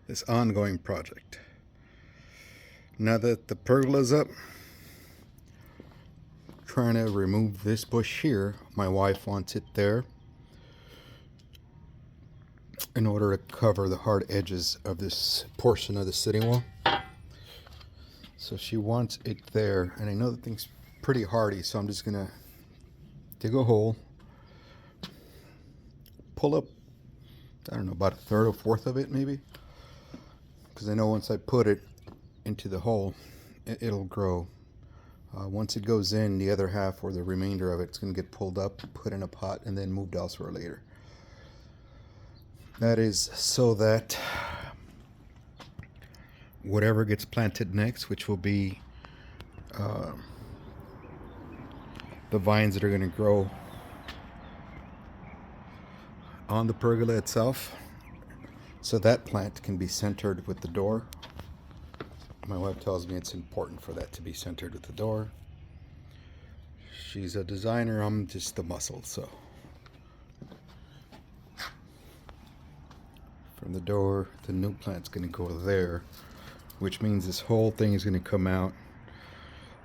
This ongoing project. Now that the pergola's up, trying to remove this bush here. My wife wants it there in order to cover the hard edges of this portion of the sitting wall. So she wants it there, and I know the thing's pretty hardy, so I'm just gonna dig a hole, pull up, I don't know, about a third or fourth of it maybe, because I know once I put it into the hole, it'll grow. Once it goes in, the other half or the remainder of it's going to get pulled up, put in a pot, and then moved elsewhere later. That is so that whatever gets planted next, which will be the vines that are going to grow on the pergola itself, so that plant can be centered with the door. My wife tells me it's important for that to be centered with the door. She's a designer, I'm just the muscle, so. From the door, the new plant's gonna go there, which means this whole thing is gonna come out.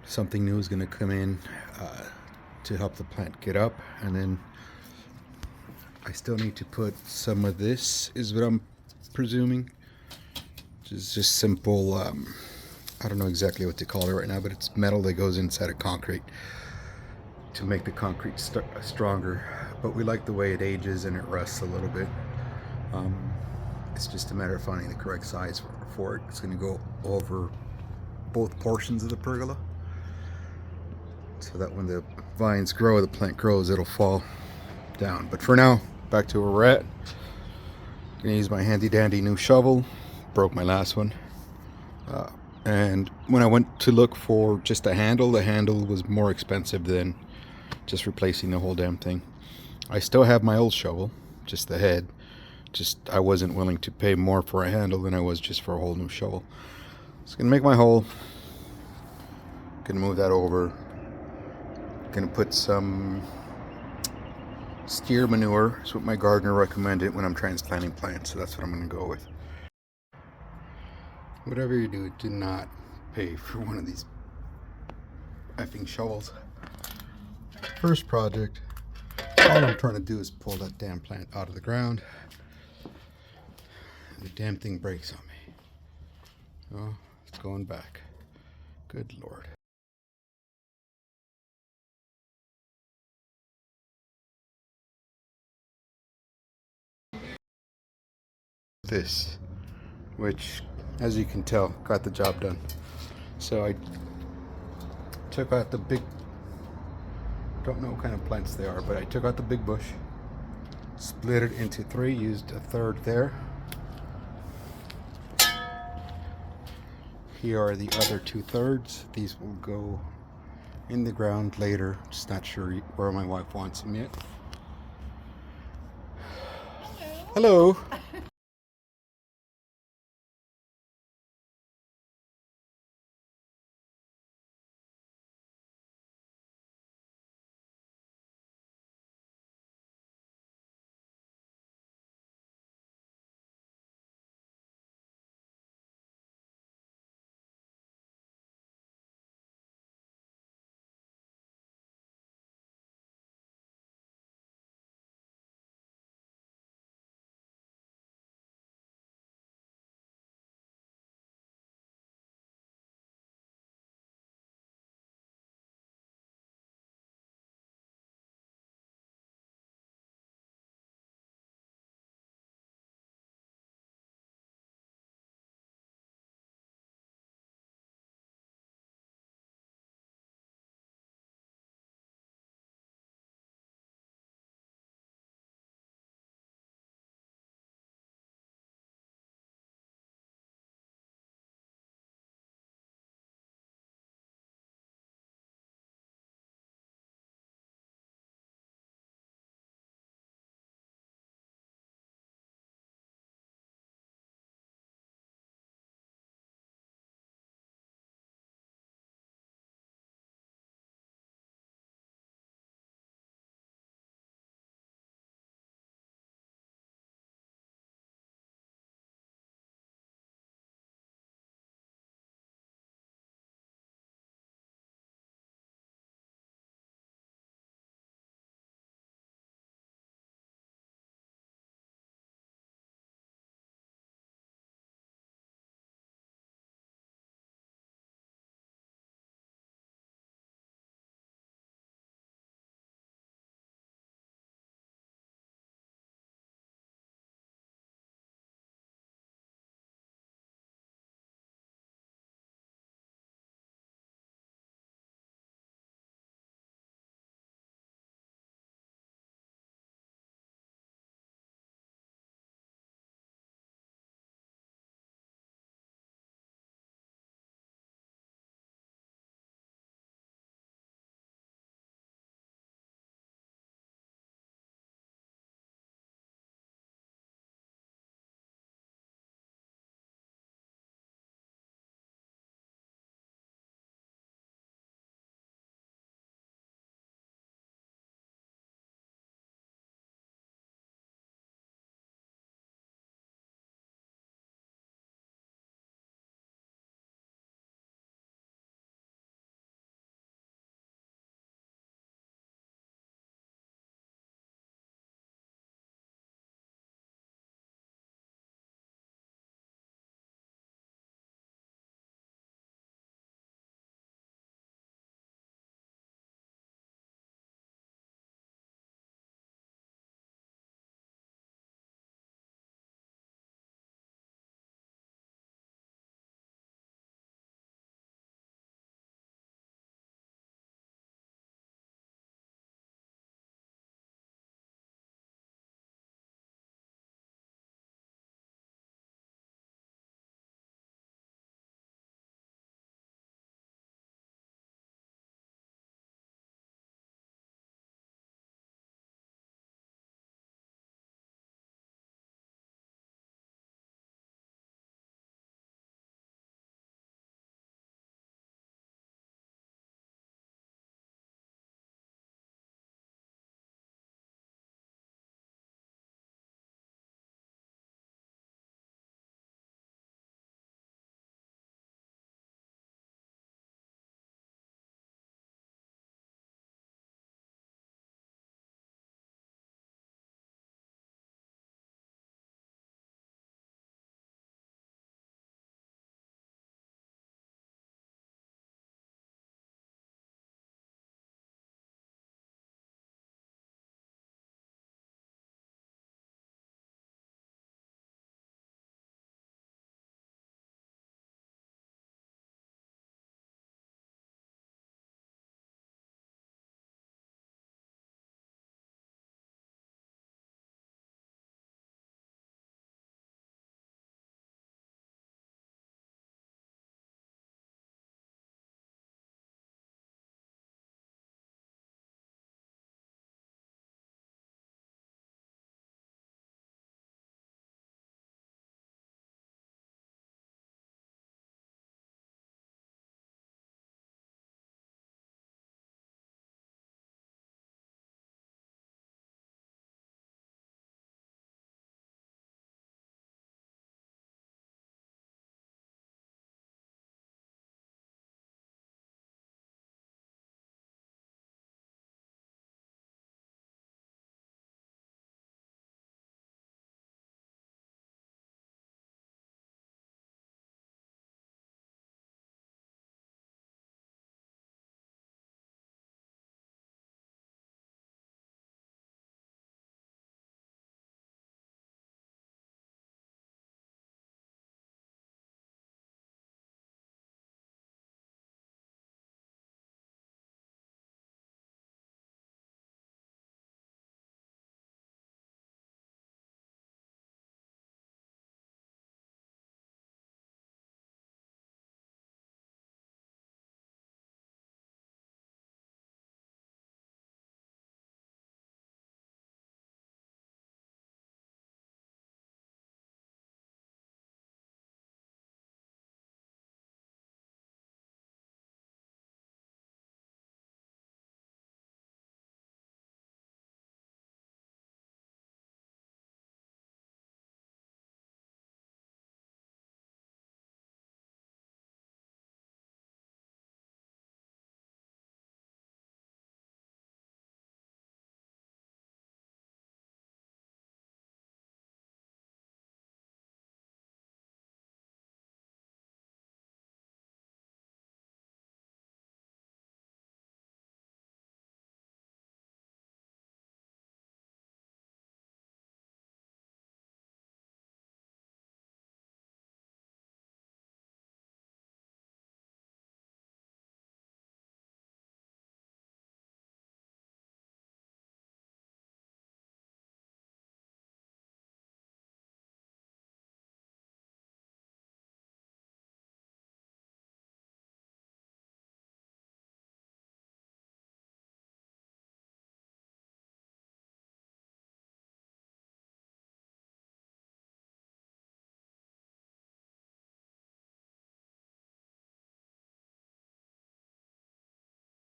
Something new is gonna come in to help the plant get up, and then I still need to put some of this, is what I'm presuming. It's just simple, I don't know exactly what to call it right now, but it's metal that goes inside of concrete to make the concrete stronger. But we like the way it ages and it rusts a little bit. It's just a matter of finding the correct size for it. It's going to go over both portions of the pergola, so that when the vines grow, the plant grows, it'll fall down. But for now, back to where we're at. Gonna use my handy dandy new shovel. Broke my last one. And when I went to look for just a handle, the handle was more expensive than just replacing the whole damn thing. I still have my old shovel, just the head. Just I wasn't willing to pay more for a handle than I was just for a whole new shovel. So gonna make my hole. Gonna move that over. Gonna put some steer manure. That's what my gardener recommended when I'm transplanting plants, so that's what I'm gonna go with. Whatever you do not pay for one of these effing shovels. First project, all I'm trying to do is pull that damn plant out of the ground. And the damn thing breaks on me. Oh, it's going back. Good Lord. This, which, as you can tell, got the job done. So I took out the big, don't know what kind of plants they are, but I took out the big bush, split it into three, used a third there. Here are the other 2/3. These will go in the ground later. Just not sure where my wife wants them yet. Hello.